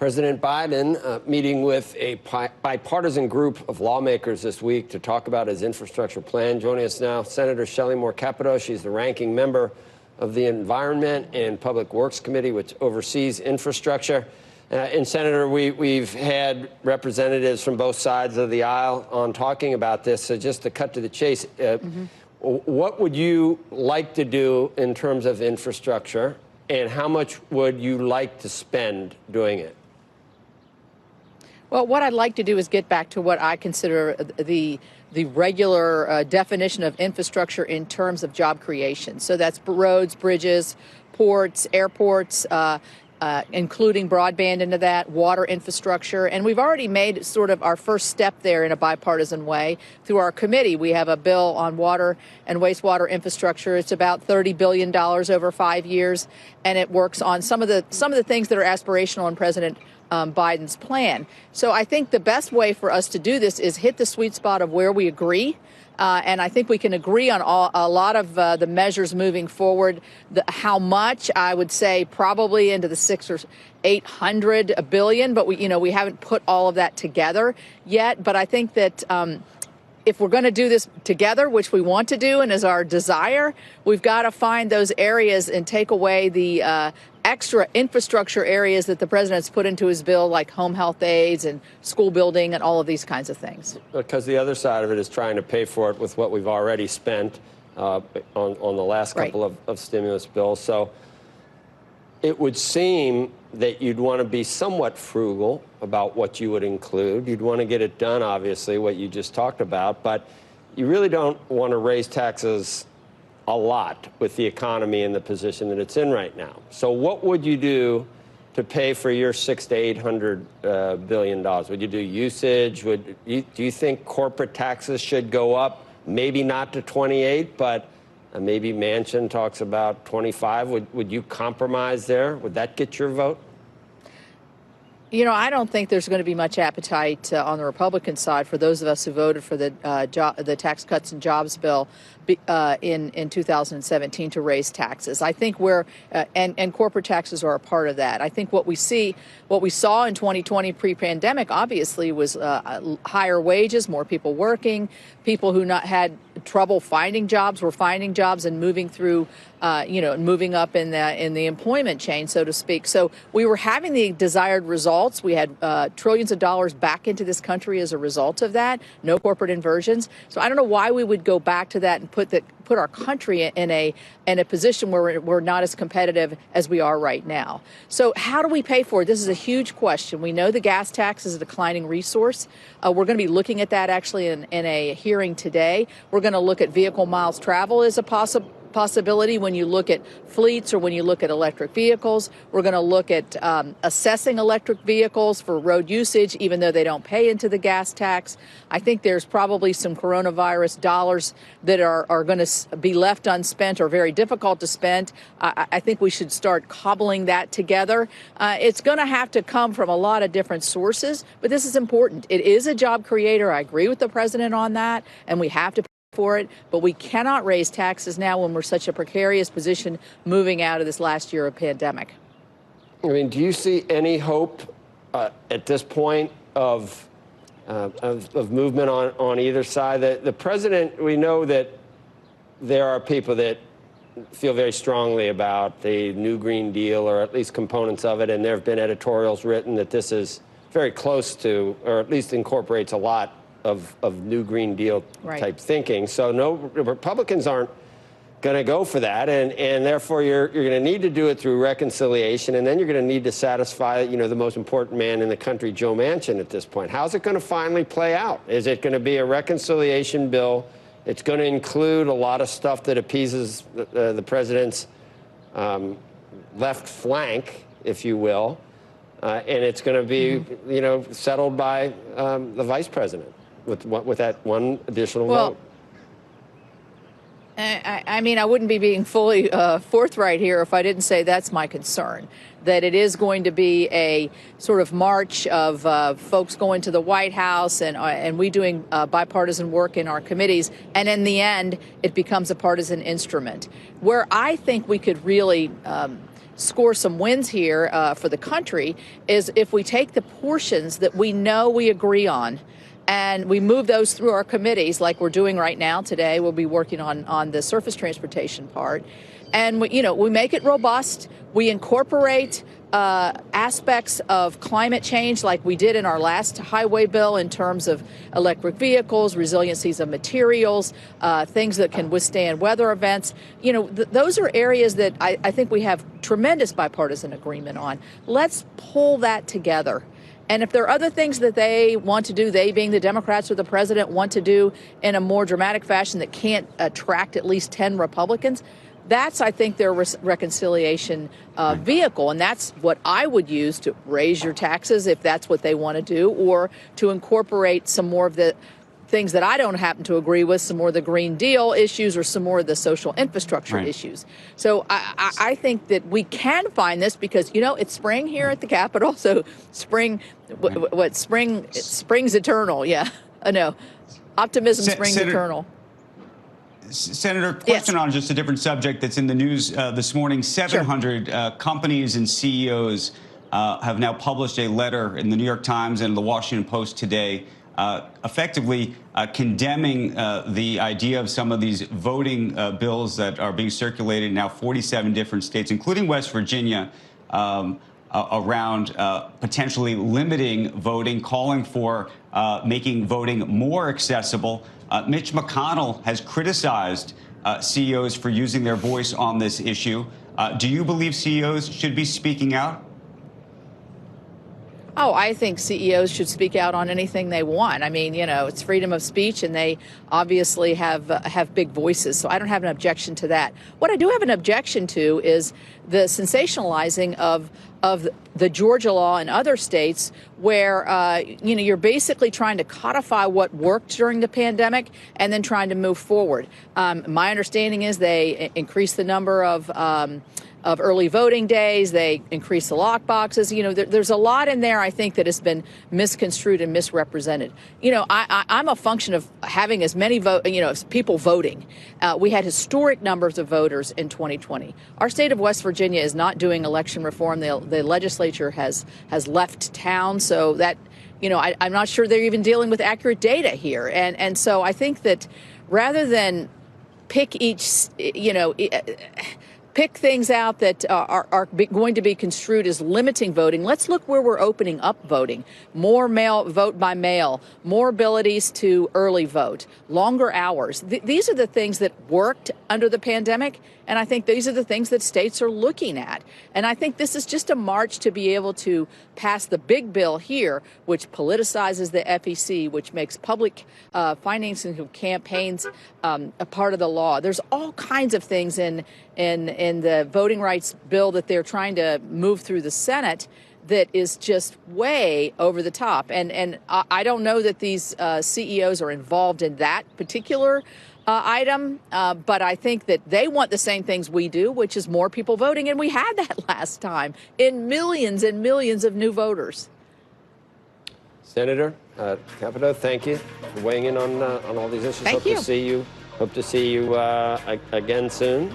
President Biden meeting with a bipartisan group of lawmakers this week to talk about his infrastructure plan. Joining us now, Senator Shelley Moore Capito. She's the ranking member of the Environment and Public Works Committee, which oversees infrastructure. And Senator, we've had representatives from both sides of the aisle on talking about this. So just to cut to the chase, what would you like to do in terms of infrastructure, and how much would you like to spend doing it? Well, what I'd like to do is get back to what I consider the regular definition of infrastructure in terms of job creation. So that's roads, bridges, ports, airports, including broadband into that, water infrastructure. And we've already made sort of our first step there in a bipartisan way through our committee. We have a bill on water and wastewater infrastructure. It's about $30 billion over 5 years, and it works on some of the things that are aspirational in President Biden's plan. So I think the best way for us to do this is hit the sweet spot of where we agree. And I think we can agree on a lot of the measures moving forward. How much, I would say probably into the $600 or $800 billion, but we haven't put all of that together yet. But I think that if we're going to do this together, which we want to do and is our desire, we've got to find those areas and take away the extra infrastructure areas that the president's put into his bill, like home health aides and school building and all of these kinds of things. Because the other side of it is trying to pay for it with what we've already spent on the last couple of stimulus bills. So it would seem that you'd want to be somewhat frugal about what you would include. You'd want to get it done, obviously, what you just talked about, but you really don't want to raise taxes a lot with the economy in the position that it's in right now. So what would you do to pay for your $600 to $800 billion? Would you do usage? Do you think corporate taxes should go up? Maybe not to 28, but maybe Manchin talks about 25. Would you compromise there? Would that get your vote? I don't think there's going to be much appetite on the Republican side for those of us who voted for the Tax Cuts and Jobs bill in 2017 to raise taxes. I think and corporate taxes are a part of that. I think what we saw in 2020 pre-pandemic, obviously, was higher wages, more people working, people who had trouble finding jobs were finding jobs and moving through, moving up in the employment chain, so to speak. So we were having the desired results. We had trillions of dollars back into this country as a result of that. No corporate inversions. So I don't know why we would go back to that and put our country in a position where we're not as competitive as we are right now. So how do we pay for it? This is a huge question. We know the gas tax is a declining resource. We're going to be looking at that actually in a hearing today. We're going to look at vehicle miles travel as a possibility when you look at fleets or when you look at electric vehicles. We're going to look at assessing electric vehicles for road usage, even though they don't pay into the gas tax. I think there's probably some coronavirus dollars that are going to be left unspent or very difficult to spend. I think we should start cobbling that together. It's going to have to come from a lot of different sources, but this is important. It is a job creator. I agree with the president on that, and we have to for it, but we cannot raise taxes now when we're such a precarious position moving out of this last year of pandemic. I mean, do you see any hope at this point of movement on either side? The president, we know that there are people that feel very strongly about the new Green Deal, or at least components of it, and there have been editorials written that this is very close to, or at least incorporates a lot of new Green Deal type thinking. So no, Republicans aren't going to go for that, and therefore you're going to need to do it through reconciliation, and then you're going to need to satisfy the most important man in the country, Joe Manchin, at this point. How's it going to finally play out? Is it going to be a reconciliation bill? It's going to include a lot of stuff that appeases the president's left flank, if you will, and it's going to be settled by the vice president with that one additional vote. I mean, I wouldn't be being fully forthright here if I didn't say that's my concern, that it is going to be a sort of march of folks going to the White House and we doing bipartisan work in our committees. And in the end, it becomes a partisan instrument. Where I think we could really score some wins here for the country is if we take the portions that we know we agree on and we move those through our committees like we're doing right now. Today we'll be working on the surface transportation part, and we make it robust. We incorporate aspects of climate change like we did in our last highway bill in terms of electric vehicles, resiliencies of materials, things that can withstand weather events. Those are areas that I think we have tremendous bipartisan agreement on. Let's pull that together. And if there are other things that they want to do, they being the Democrats or the president want to do in a more dramatic fashion that can't attract at least 10 Republicans, that's, I think, their reconciliation vehicle. And that's what I would use to raise your taxes if that's what they want to do, or to incorporate some more of the things that I don't happen to agree with, some more of the Green Deal issues or some more of the social infrastructure issues. So I think that we can find this because, it's spring here at the Capitol. So spring's eternal. Yeah, I know. Optimism springs eternal. Senator, question on just a different subject that's in the news this morning. 700 companies and CEOs have now published a letter in the New York Times and the Washington Post today effectively condemning the idea of some of these voting bills that are being circulated in now 47 different states, including West Virginia, around potentially limiting voting, calling for making voting more accessible. Mitch McConnell has criticized CEOs for using their voice on this issue. Do you believe CEOs should be speaking out? Oh, I think CEOs should speak out on anything they want. I mean, it's freedom of speech, and they obviously have big voices. So I don't have an objection to that. What I do have an objection to is the sensationalizing of the Georgia law and other states where, you're basically trying to codify what worked during the pandemic and then trying to move forward. My understanding is they increased the number of early voting days. They increase the lock boxes. There's a lot in there, I think, that has been misconstrued and misrepresented. I'm a function of having as many people voting. We had historic numbers of voters in 2020. Our state of West Virginia is not doing election reform. The legislature has left town, so that, I'm not sure they're even dealing with accurate data here. And so I think that rather than pick pick things out that are going to be construed as limiting voting, let's look where we're opening up voting. More vote by mail, more abilities to early vote, longer hours. These are the things that worked under the pandemic, and I think these are the things that states are looking at. And I think this is just a march to be able to pass the big bill here, which politicizes the FEC, which makes public financing of campaigns a part of the law. There's all kinds of things in the voting rights bill that they're trying to move through the Senate that is just way over the top. And I don't know that these CEOs are involved in that particular item, but I think that they want the same things we do, which is more people voting. And we had that last time in millions and millions of new voters. Senator Capito, thank you for weighing in on all these issues. Thank you. Hope to see you again soon.